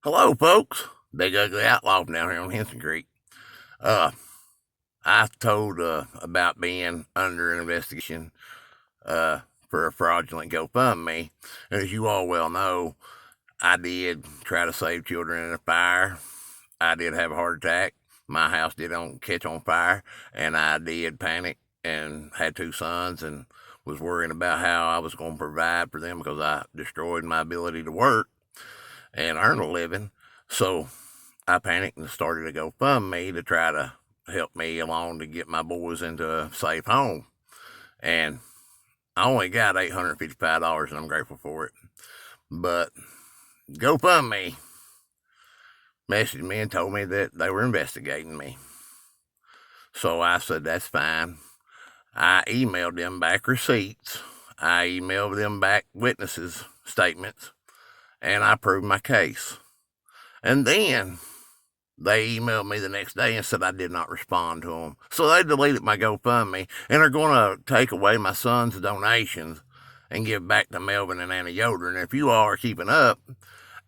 Hello, folks. Big Ugly Outlaw down here on Henson Creek. Uh, I told about being under investigation for a fraudulent GoFundMe. As you all well know, I did try to save children in a fire. I did have a heart attack. My house did catch on fire, and I did panic and had two sons and was worrying about how I was going to provide for them because I destroyed my ability to work and earn a living. So I panicked and started a GoFundMe to try to help me along to get my boys into a safe home. And I only got $855, and I'm grateful for it. But GoFundMe messaged me and told me that they were investigating me. So I said, that's fine. I emailed them back receipts. I emailed them back witnesses' statements, and I proved my case. And then they emailed me the next day and said I did not respond to them. So they deleted my GoFundMe and are going to take away my son's donations and give back to Melvin and Anna Yoder. And if you all are keeping up,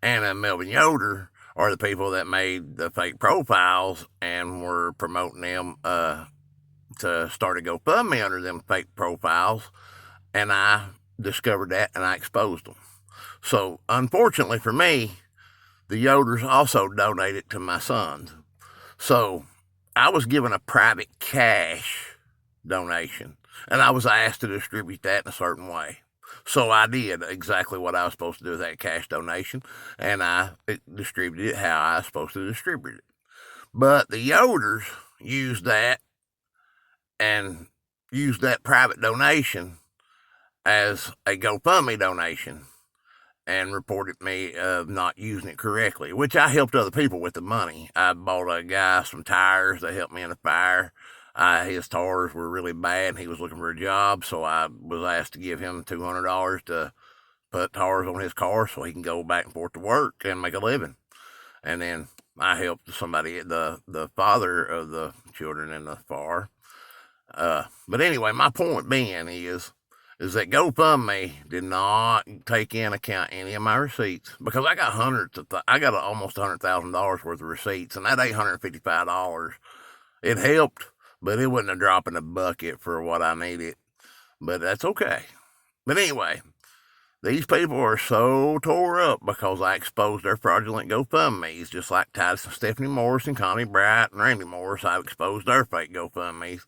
Anna and Melvin Yoder are the people that made the fake profiles and were promoting them to start a GoFundMe under them fake profiles. And I discovered that and I exposed them. So unfortunately for me, the Yoders also donated to my sons. So I was given a private cash donation, and I was asked to distribute that in a certain way. So I did exactly what I was supposed to do with that cash donation, and I distributed it how I was supposed to distribute it. But the Yoders used that and used that private donation as a GoFundMe donation and reported me of not using it correctly, which I helped other people with the money. I bought a guy some tires that helped me in a fire. His tires were really bad, and he was looking for a job, so I was asked to give him $200 to put tires on his car so he can go back and forth to work and make a living. And then I helped somebody, the father of the children in the fire. But anyway, my point being is that GoFundMe did not take in account any of my receipts because I got I got almost $100,000 worth of receipts, and that $855, it helped, but it wasn't a drop in the bucket for what I needed. But that's okay. But anyway, these people are so tore up because I exposed their fraudulent GoFundMes, just like Titus and Stephanie Morris and Connie Bright and Randy Morris. I've exposed their fake GoFundMes.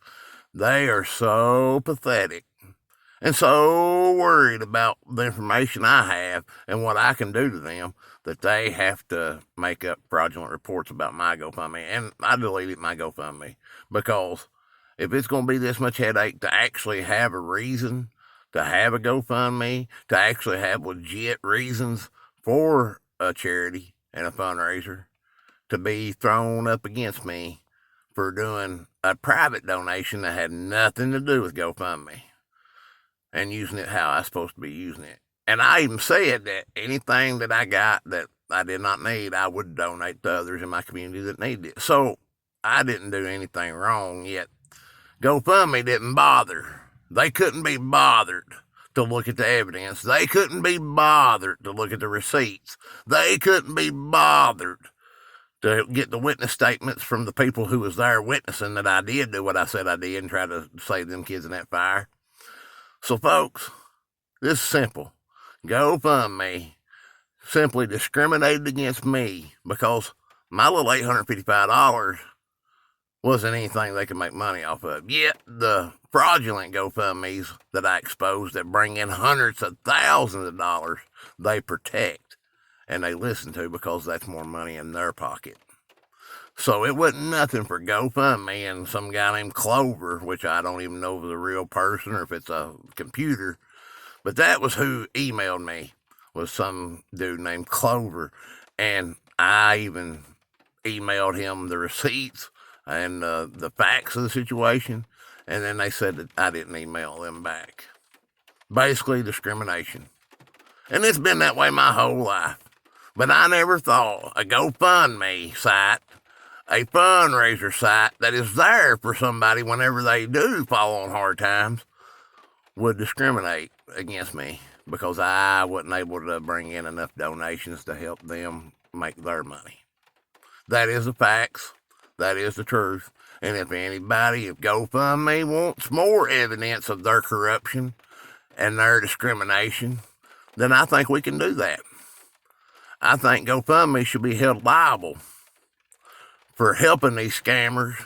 They are so pathetic and so worried about the information I have and what I can do to them that they have to make up fraudulent reports about my GoFundMe. And I deleted my GoFundMe because if it's going to be this much headache to actually have a reason to have a GoFundMe, to actually have legit reasons for a charity and a fundraiser, to be thrown up against me for doing a private donation that had nothing to do with GoFundMe and using it how I was supposed to be using it. And I even said that anything that I got that I did not need, I would donate to others in my community that needed it. So I didn't do anything wrong, yet GoFundMe didn't bother. They couldn't be bothered to look at the evidence. They couldn't be bothered to look at the receipts. They couldn't be bothered to get the witness statements from the people who was there witnessing that I did do what I said I did and try to save them kids in that fire. So, folks, this is simple. GoFundMe simply discriminated against me because my little $855 wasn't anything they could make money off of. Yet the fraudulent GoFundMes that I exposed that bring in hundreds of thousands of dollars, they protect and they listen to because that's more money in their pocket. So it wasn't nothing for GoFundMe and some guy named Clover, which I don't even know if it's a real person or if it's a computer. But that was who emailed me, was some dude named Clover. And I even emailed him the receipts and the facts of the situation. And then they said that I didn't email them back. Basically, discrimination. And it's been that way my whole life. But I never thought a GoFundMe site, a fundraiser site that is there for somebody whenever they do fall on hard times, would discriminate against me because I wasn't able to bring in enough donations to help them make their money. That is the facts. That is the truth. And if GoFundMe wants more evidence of their corruption and their discrimination, then I think we can do that. I think GoFundMe should be held liable for helping these scammers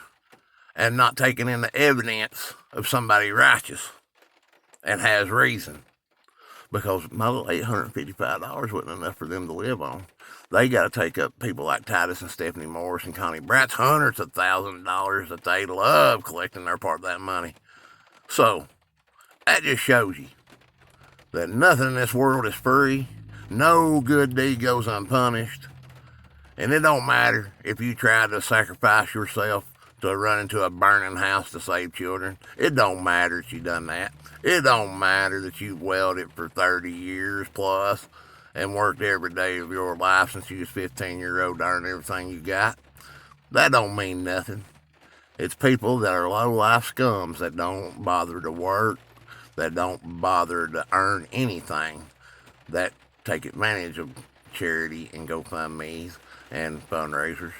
and not taking in the evidence of somebody righteous and has reason. Because my little $855 wasn't enough for them to live on. They got to take up people like Titus and Stephanie Morris and Connie Bratt's hundreds of thousands of dollars that they love collecting their part of that money. So, that just shows you that nothing in this world is free. No good deed goes unpunished. And it don't matter if you try to sacrifice yourself to run into a burning house to save children. It don't matter that you done that. It don't matter that you've welded for 30 years plus and worked every day of your life since you was 15-year-old to earn everything you got. That don't mean nothing. It's people that are low-life scums that don't bother to work, that don't bother to earn anything, that take advantage of charity and GoFundMe's and fundraisers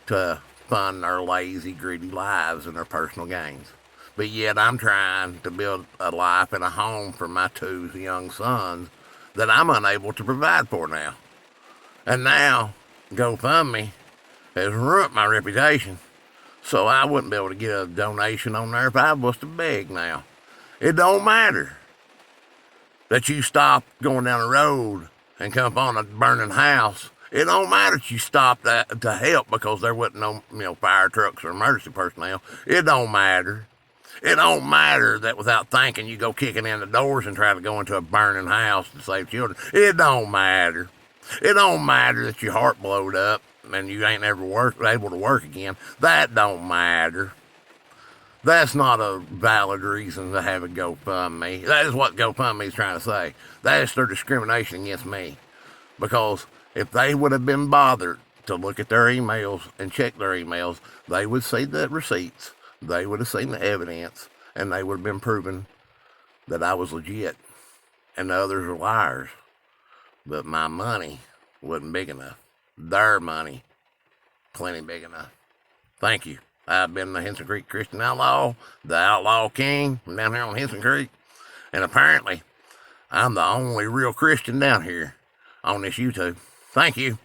to fund their lazy, greedy lives and their personal gains. But yet I'm trying to build a life and a home for my two young sons that I'm unable to provide for now. And now GoFundMe has ruined my reputation, so I wouldn't be able to get a donation on there if I was to beg now. It don't matter that you stop going down the road and come upon a burning house. It don't matter that you stopped to help because there wasn't no fire trucks or emergency personnel. It don't matter. It don't matter that without thinking you go kicking in the doors and try to go into a burning house to save children. It don't matter. It don't matter that your heart blowed up and you ain't ever able to work again. That don't matter. That's not a valid reason to have a GoFundMe. That is what GoFundMe is trying to say. That is their discrimination against me. Because if they would have been bothered to look at their emails and check their emails, they would see the receipts, they would have seen the evidence, and they would have been proven that I was legit and the others are liars. But my money wasn't big enough. Their money, plenty big enough. Thank you. I've been the Henson Creek Christian Outlaw, the Outlaw King from down here on Henson Creek. And apparently, I'm the only real Christian down here on this YouTube. Thank you.